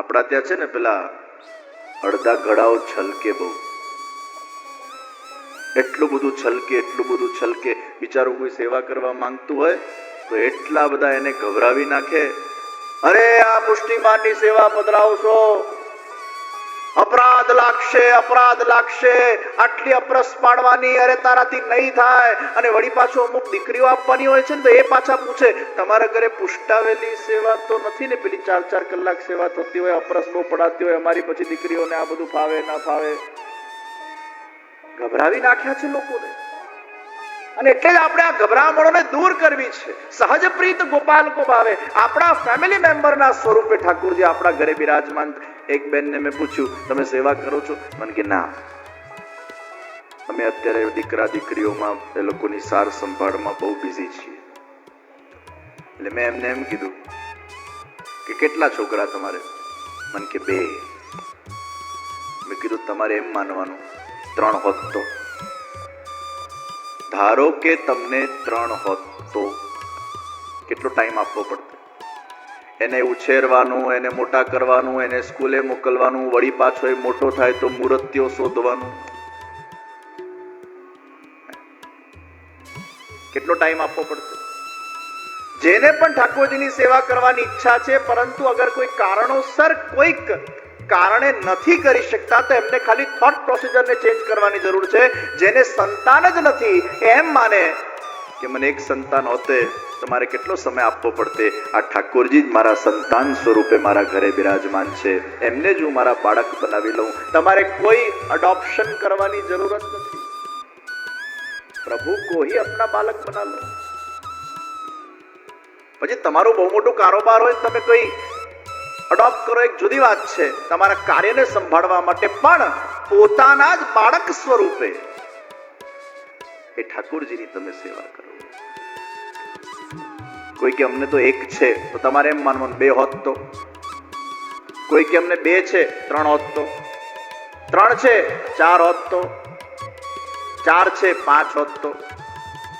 આપણા ત્યાં છે ને પેલા અડધા ઘડાઓ છલકે બહુ, એટલું બધું છલકે, બિચારું કોઈ સેવા કરવા માંગતું હોય તો એટલા બધા એને ગભરાવી નાખે. અરે આ પુષ્ટિમાનની સેવા પધરાવશો, અપરાધ લાગશે, આટલી અપરસ પાડવાની, અરે તારાથી નહીં થાય. અને વળી પાછો અમુક દીકરીઓ આપવાની હોય છે ને તો એ પાછા પૂછે તમારા ઘરે પુષ્ટાવેલી સેવા તો નથી ને? પેલી 4-4 કલાક સેવા થતી હોય, અપરસ બહુ પડાતી હોય, અમારી પછી દીકરીઓને આ બધું ફાવે ના ફાવે. ગભરાવી નાખ્યા છે લોકોને. અને એટલે જ આપણે આ ગભરામણોને દૂર કરવી છે. સહજ પ્રીત ગોપાલ કો ભાવે. આપણા ફેમિલી મેમ્બરના સ્વરૂપે ઠાકોરજી આપણા ઘરે બિરાજમાન. એક બેનને મેં પૂછ્યું તમે સેવા કરો છો? મને કે ના, અમે અત્યારે દીકરા દીકરીઓમાં એ લોકોની સાર સંભાળમાં બહુ બિઝી છીએ. એટલે મેં એમને એમ કીધું કે કેટલા છોકરા તમારે? મને કે 2. મેં કીધું તમારે એમ માનવાનું 3 હોત તો? ધારો કે તમને 3 હોત તો કેટલો ટાઈમ આપવો પડતો? એને ઉછેરવાનું, એને મોટા કરવાનું, એને સ્કૂલે મોકલવાનું, વળી પાછો એ મોટો થાય તો મૂર્તિઓ શોધવાનું, કેટલો ટાઈમ આપવો પડતો? જેને પણ ઠાકોરજીની સેવા કરવાની ઈચ્છા છે, પરંતુ અગર કોઈ કારણોસર કોઈક કારણે નથી કરી શકતા તો એમને ખાલી થોટ પ્રોસિજરને ચેન્જ કરવાની જરૂર છે. જેને સંતાન જ નથી એમ માને કે મને એક સંતાન હોતે તો મારે કેટલો સમય આપવો પડતે, આ ઠાકોરજી જ મારા સંતાન સ્વરૂપે મારા ઘરે બિરાજમાન છે, એમને જ હું મારા બાળક બનાવી લઉં. તમારે કોઈ અડોપ્શન કરવાની જરૂર જ નથી. પ્રભુ કો હી અપના બાલક બના લો. પછી તમારું બહુ મોટું કારોબાર હોય, તમે કોઈ અડોપ્ટ કરો, એક જુદી વાત છે. તમારા કાર્યને સંભાળવા માટે પણ પોતાના જ બાળક સ્વરૂપે એ ઠાકોરજીની તમે સેવા કરો. કોઈ કે અમને તો 1 છે તો તમારે એમ માનવાનું 2 હોત તો? કોઈ કે અમને 2 છે 3 હોત તો? 3 છે 4 હોત તો? 4 છે 5 હોત તો?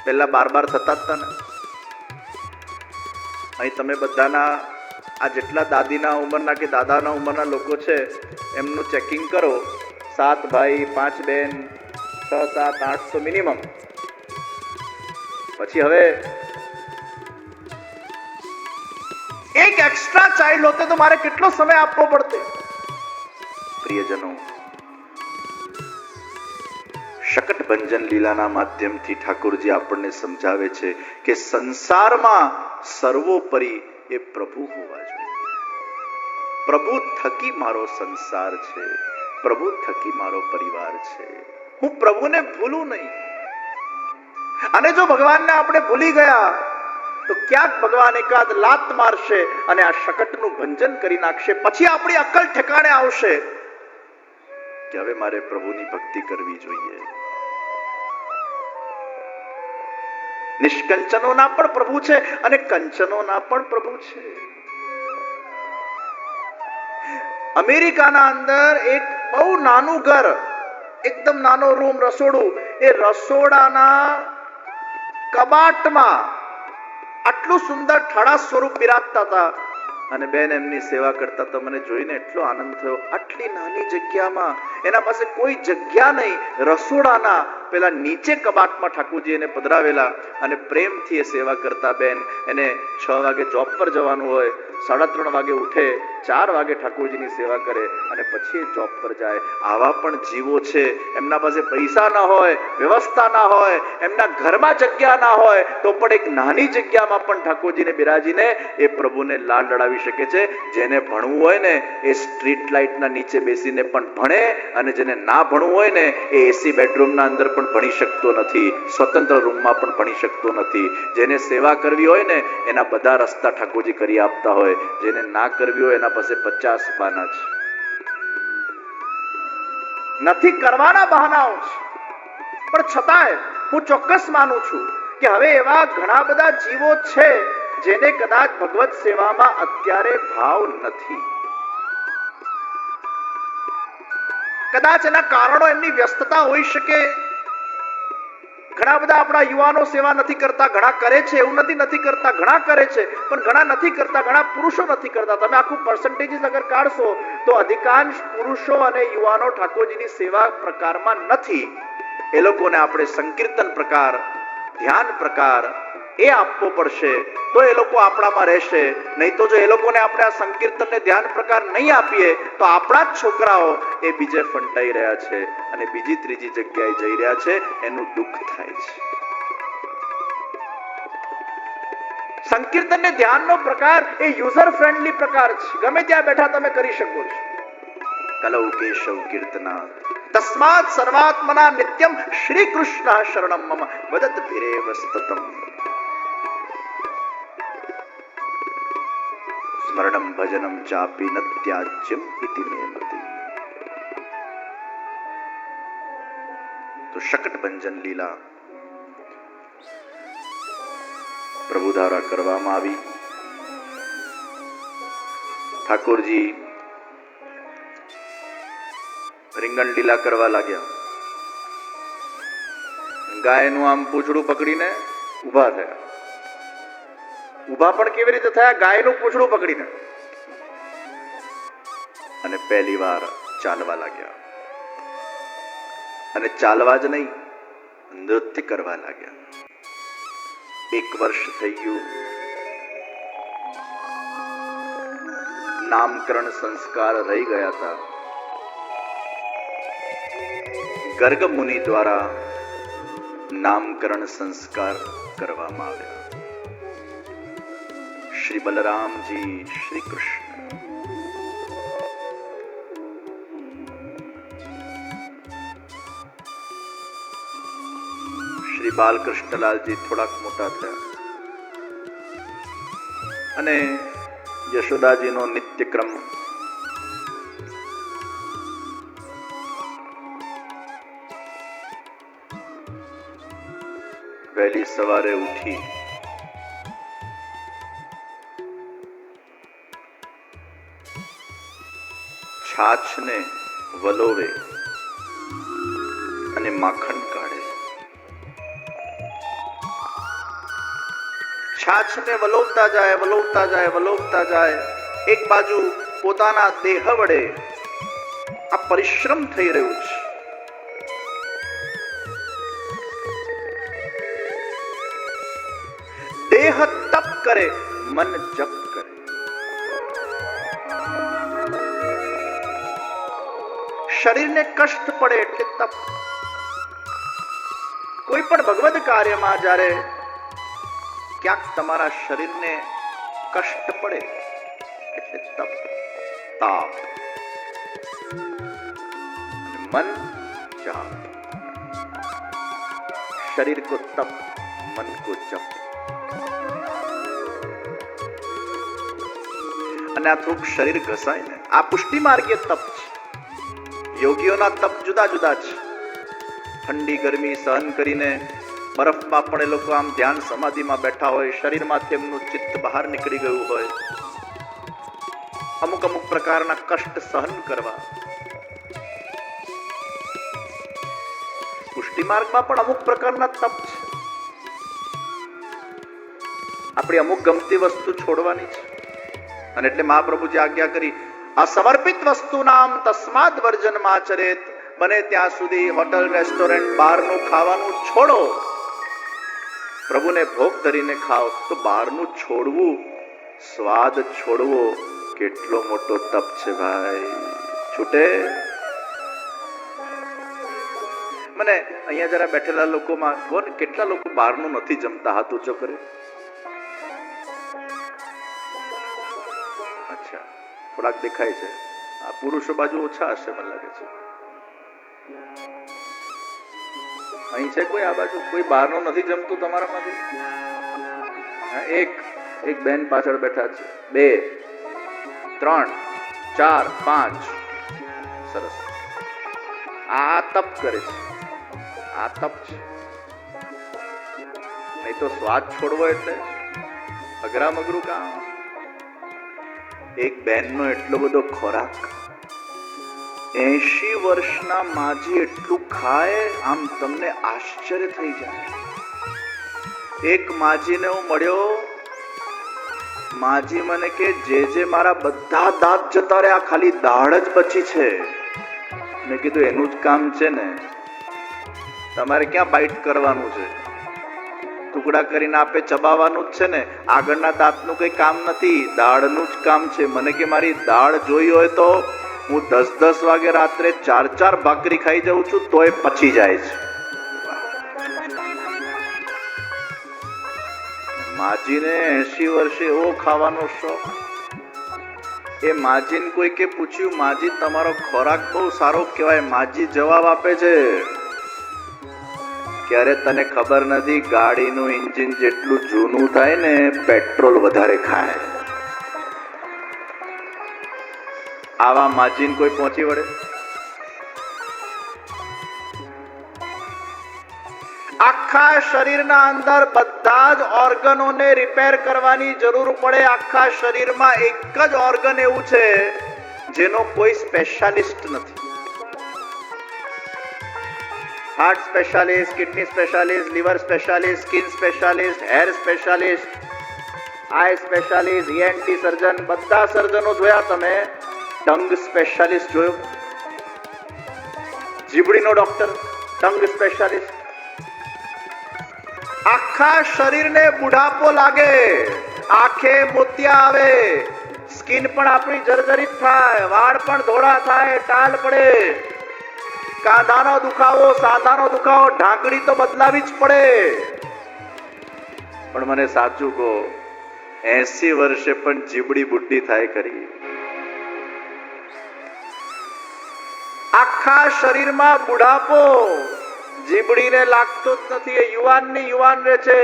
પહેલા 12 થતા હતા ને. અહીં તમે બધાના આ જેટલા દાદીના ઉંમરના કે દાદાના ઉંમરના લોકો છે એમનું ચેકિંગ કરો. 7 ભાઈ 5 બહેન, 6, 7, 8 તો મિનિમમ. પછી હવે એક એક્સ્ટ્રા ચાઇલ્ડ હોતે તો મારે કેટલો સમય આપવો પડતે? પ્રિયજનો, શકટ ભંજન લીલાના માધ્યમથી ઠાકોરજી આપણને સમજાવે છે કે સંસારમાં સર્વોપરી એ પ્રભુ હોવા જોઈએ. પ્રભુ થકી મારો સંસાર છે, પ્રભુ થકી મારો પરિવાર છે. હું પ્રભુને ભૂલું નહીં. અને જો ભગવાનને આપણે ભૂલી ગયા તો ક્યાંક ભગવાન એકાદ લાત મારશે અને આ શકટનું ભંજન કરી નાખશે. પછી આપણી અક્કલ ઠેકાણે આવશે કે હવે મારે પ્રભુની ભક્તિ કરવી જોઈએ. નિષ્કંચનોના પણ પ્રભુ છે અને કંચનોના પણ પ્રભુ છે. અમેરિકાના અંદર એક બહુ નાનું ઘર, એકદમ નાનો રૂમ, રસોડું, એ રસોડાના કબાટમાં આટલું સુંદર ઠાડા સ્વરૂપ બિરાજતા હતા અને બેન એમની સેવા કરતા હતા. મને જોઈને એટલો આનંદ થયો. આટલી નાની જગ્યામાં, એના પાસે કોઈ જગ્યા નહીં, રસોડાના પેલા નીચે કબાટમાં ઠાકોરજી એને પધરાવેલા અને પ્રેમથી એ સેવા કરતા બેન. એને 6 વાગે જોબ પર જવાનું હોય, 3:30 વાગે ઉઠે, 4 વાગે ઠાકોરજીની સેવા કરે અને પછી જોબ પર જાય. આવા પણ જીવો છે. એમના પાસે પૈસા ના હોય, વ્યવસ્થા ના હોય, એમના ઘરમાં જગ્યા ના હોય, તો પણ એક નાની જગ્યામાં પણ ઠાકોરજીને બિરાજીને એ પ્રભુને લાડ લડાવી શકે છે. જેને ભણવું હોય ને એ સ્ટ્રીટ લાઇટના નીચે બેસીને પણ ભણે, અને જેને ના ભણવું હોય ને એ એસી બેડરૂમના અંદર પણ ભણી શકતો નથી, સ્વતંત્ર રૂમમાં પણ ભણી શકતો નથી. જેને સેવા કરવી હોય ને એના બધા રસ્તા ઠાકોરજી કરી આપતા હોય, જેને ના કરવી હોય એના પાસે 50 બહાના છે. નથી કરવાના બહાનાઓ છે. પણ છતાંય હું ચોક્કસ માનું છું કે હવે એવા ઘણા બધા જીવો છે જેને કદાચ ભગવત સેવામાં અત્યારે ભાવ નથી. કદાચ એના કારણો એમની વ્યસ્તતા હોઈ શકે, ઘણા બધા આપણા યુવાનો સેવા નથી કરતા, ઘણા કરે છે, એવું નથી કરતા, ઘણા કરે છે, પણ ઘણા નથી કરતા, ઘણા પુરુષો નથી કરતા. તમે આખું પર્સન્ટેજીસ અગર કાઢશો તો અધિકાંશ પુરુષો અને યુવાનો ઠાકોરજીની સેવા પ્રકારમાં નથી. એ લોકોને આપણે સંકીર્તન પ્રકાર, ધ્યાન પ્રકાર એ આપવો પડશે, તો એ લોકો આપણામાં રહેશે. નહીં તો જો એ લોકોને આપણે આ સંકીર્તન ને ધ્યાન પ્રકાર નહીં આપીએ તો આપણા જ છોકરાઓ એ બીજે ફંટાઈ રહ્યા છે અને બીજી ત્રીજી જગ્યાએ જઈ રહ્યા છે, એનું દુઃખ થાય છે. સંકીર્તન ને ધ્યાનનો પ્રકાર એ યુઝર ફ્રેન્ડલી પ્રકાર છે, ગમે ત્યાં બેઠા તમે કરી શકો છો. કલૌ કેશવ કીર્તના તસ્માત સર્વાત્મના નિત્યમ શ્રી કૃષ્ણ શરણમ મમ વદત ભિરેવ સતતમ સ્મરણમ ભજનમ ચાપી ન ત્યાજ્યમ ઇતિ મે મતિ. તો શકટ ભંજન લીલા પ્રભુ દ્વારા કરવામાં આવી. ઠાકોરજી રીંગણ લીલા કરવા લાગ્યા. ગાયનું આમ પૂંછડું પકડીને ઉભા થયા. ઉભા પણ કેવી રીતે થયા? ગાયનું પૂંછડું પકડીને. અને પહેલી વાર ચાલવા લાગ્યા. અને ચાલવા જ નહીં, નૃત્ય કરવા લાગ્યા. 1 વર્ષ થઈ ગયું. નામકરણ સંસ્કાર રહી ગયા હતા. ગર્ગ મુનિ દ્વારા નામકરણ સંસ્કાર કરવામાં આવ્યા. શ્રી બલરામજી, શ્રી કૃષ્ણ. શ્રી બાલકૃષ્ણલાલજી થોડાક મોટા થયા અને યશોદાજીનો નિત્યક્રમ વહેલી સવારે ઉઠી છાછને વલોવે અને માખણ કાઢે. છાછને વલોવતા જાય, વલોવતા જાય, વલોવતા જાય. એક બાજુ પોતાના દેહ વડે આ પરિશ્રમ થઈ રહ્યું છે. દેહ તપ કરે, મન જપ કરે. શરીરને કષ્ટ પડે એટલે તપ. કોઈ પણ ભગવદ કાર્યમાં જ્યારે ક્યાંક તમારા શરીરને કષ્ટ પડે એટલે તપ, તાપ. મન જાપ. શરીર કો તપ, મન કો જપ. અને આ થોડુંક શરીર ઘસાય ને, આ પુષ્ટિ માર્ગીય તપ છે. યોગીઓના તપ જુદા જુદા છે. ઠંડી ગરમી સહન કરીને બરફમાં પણ એ લોકો આમ ધ્યાન સમાધિમાં બેઠા હોય, શરીરમાંથી એમનું ચિત્ત બહાર નીકળી ગયું હોય. અમુક અમુક પ્રકારના કષ્ટ સહન કરવા. પુષ્ટિ માર્ગમાં પણ અમુક પ્રકારના તપ છે. આપણી અમુક ગમતી વસ્તુ છોડવાની છે. અને એટલે મહાપ્રભુજી આજ્ઞા કરી, અસમર્પિત વસ્તુ નામ તસ્માદ વર્જન માચરેત. બને ત્યાં સુધી હોટલ, રેસ્ટોરન્ટ, બહારનું ખાવાનું છોડો. પ્રભુને ભોગ ધરીને ખાઓ. તો બહારનું છોડવું, સ્વાદ છોડવો કેટલો મોટો તપ છે ભાઈ. છૂટે. મને અહીંયા જરા બેઠેલા લોકોમાં કોણ કેટલા લોકો બહારનું નથી જમતા? હાથ ઊંચો કરે. અચ્છા, થોડાક દેખાય છે. આ પુરુષો બાજુ ઓછા હશે મને લાગે છે. અહીં છે કોઈ? આ બાજુ કોઈ બહારનું નથી જમતું તમારામાંથી? એક બેન પાછળ બેઠા છે. 2 3 4 5. સરસ. આ તપ કરે છે. આ તપ છે. નહીં તો સ્વાદ છોડવો એટલે અઘરા મગરું કામ. એક બહેનનો એટલો બધો ખોરાક, 80 વર્ષના માજી એટલું ખાય, આમ તમને આશ્ચર્ય થઈ જાય. એક માજીને હું મળ્યો, માજી મને કે જે મારા બધા દાંત જતા રહ્યા, ખાલી દાઢ જ બચી છે. મેં કીધું એનું જ કામ છે ને, તમારે ક્યાં બાઈટ કરવાનું છે, ટુકડા કરીને આપે ચબાવવાનું જ છે ને, આગળના દાંતનું કઈ કામ નથી, દાળનું જ કામ છે. મને કે મારી દાળ જોઈ હોય તો હું 10-10 વાગે રાત્રે 4-4 ભાખરી ખાઈ જાઉં છું તોય પચી જાય છે. માજીને 80 વર્ષે એવો ખાવાનો શોખ. એ માજીને કોઈ કે પૂછ્યું, માજી તમારો ખોરાક બહુ સારો કહેવાય. માજી જવાબ આપે છે, ક્યારે તને ખબર નથી, ગાડીનું એન્જિન જેટલું જૂનું થાય ને પેટ્રોલ વધારે ખાય. આવા માજીને કોઈ પહોંચી વળે? આખા શરીરના અંદર બધા જ ઓર્ગનોને રિપેર કરવાની જરૂર પડે. આખા શરીરમાં એક જ ઓર્ગન એવું છે જેનો કોઈ સ્પેશિયાલિસ્ટ નથી. Heart specialist, kidney specialist, liver specialist, skin specialist, hair specialist, eye specialist, ENT surgeon, બધા સર્જનો જોયા તમે. ટંગ સ્પેશિયાલિસ્ટ જોયો? જીબડીનો ડોક્ટર, ટંગ સ્પેશિયાલિસ્ટ. આખા શરીરને બુઢાપો લાગે, આંખે મોતિયા આવે, સ્કિન પણ આપણી જર્જરિત થાય, વાળ પણ ધોળા થાય, ટાલ પડે, કાંધાનો દુખાવો, સાંધાનો દુખાવો, ઢાંકણી તો બદલાવી જ પડે. પણ મને સાચું કહો, 80 વર્ષે પણ જીબડી બુઢી થાય ખરી? આખા શરીરમાં બુઢાપો, જીબડીને લાગતો જ નથી. એ યુવાનની યુવાન રહે છે,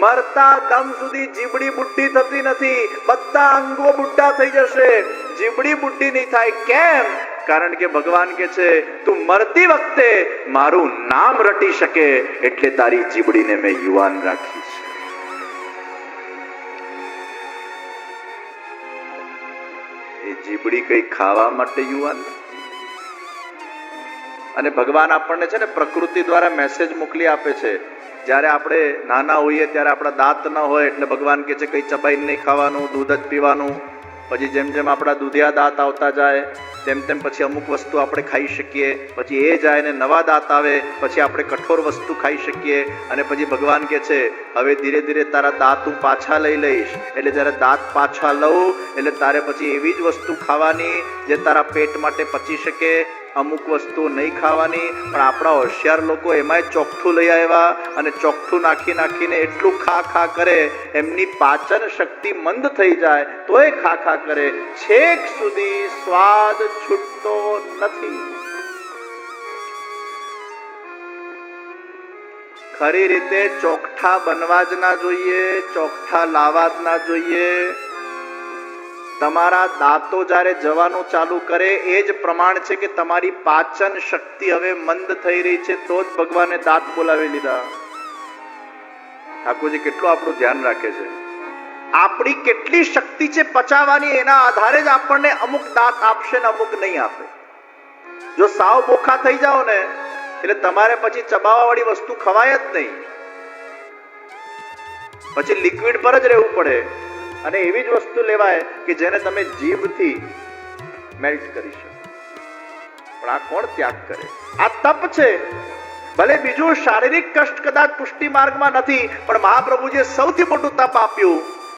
મરતા દમ સુધી જીબડી બુઢી થતી નથી. બધા અંગો બુઢા થઈ જશે, જીબડી બુઢી નહીં થાય. કેમ? કારણ કે ભગવાન કે છે, તું મરતી વખતે મારું નામ રટી શકે એટલે તારી જીબડીને મેં યુવાન રાખી છે. એ જીબડી કઈ ખાવા માટે યુવાન? અને ભગવાન આપણને છે ને પ્રકૃતિ દ્વારા મેસેજ મોકલી આપે છે. જ્યારે આપણે નાના હોઈએ ત્યારે આપણા દાંત ન હોય એટલે ભગવાન કહે છે કઈ ચબાઈને નહીં ખાવાનું, દૂધ જ પીવાનું. પછી જેમ જેમ આપણા દૂધિયા દાંત આવતા જાય તેમ તેમ પછી અમુક વસ્તુ આપણે ખાઈ શકીએ. પછી એ જાય ને નવા દાંત આવે, પછી આપણે કઠોર વસ્તુ ખાઈ શકીએ. અને પછી ભગવાન કહે છે હવે ધીરે ધીરે તારા દાંત હું પાછા લઈ લઈશ. એટલે જ્યારે દાંત પાછા લઉં એટલે તારે પછી એવી જ વસ્તુ ખાવાની જે તારા પેટ માટે પચી શકે. અમુક વસ્તુ નહીં ખાવાની. પણ આપણા હોશિયાર લોકો એમાંય ચોખ્ઠું લઈ આવ્યા અને ચોખ્ઠું નાખી નાખીને એટલું ખા ખા કરે, એમની પાચન શક્તિ મંદ થઈ જાય તોય ખા ખા કરે, છેક સુધી સ્વાદ છૂટતો નથી. ખરી રીતે ચોખ્ઠા બનવા જ ના જોઈએ, ચોખ્ઠા લાવવા જ ના જોઈએ. તમારા દાંતો જ્યારે જવાનું ચાલુ કરે એ જ પ્રમાણ છે કે તમારી પાચન શક્તિ હવે મંદ થઈ રહી છે, તો જ ભગવાને દાંત બોલાવી લીધા. ઠાકોરજી કેટલું આપણું ધ્યાન રાખે છે. આપણી કેટલી શક્તિ છે પચાવવાની, એના આધારે જ આપણને અમુક દાંત આપશે ને અમુક નહીં આપે. જો સાવ બોખા થઈ જાઓ ને એટલે તમારે પછી ચબાવવા વાળી વસ્તુ ખવાય જ નહીં, પછી લિક્વિડ પર જ રહેવું પડે. અને એવી જ વસ્તુ લેવાય કે જેને તમે જીભથી મેલ્ટ કરી શકો. પણ આ કોણ ત્યાગ કરે? આ તપ છે. ભલે બીજું શારીરિક કષ્ટ કદાચ પુષ્ટિ માર્ગમાં નથી, પણ મહાપ્રભુજીએ સૌથી મોટું તપ આપ્યું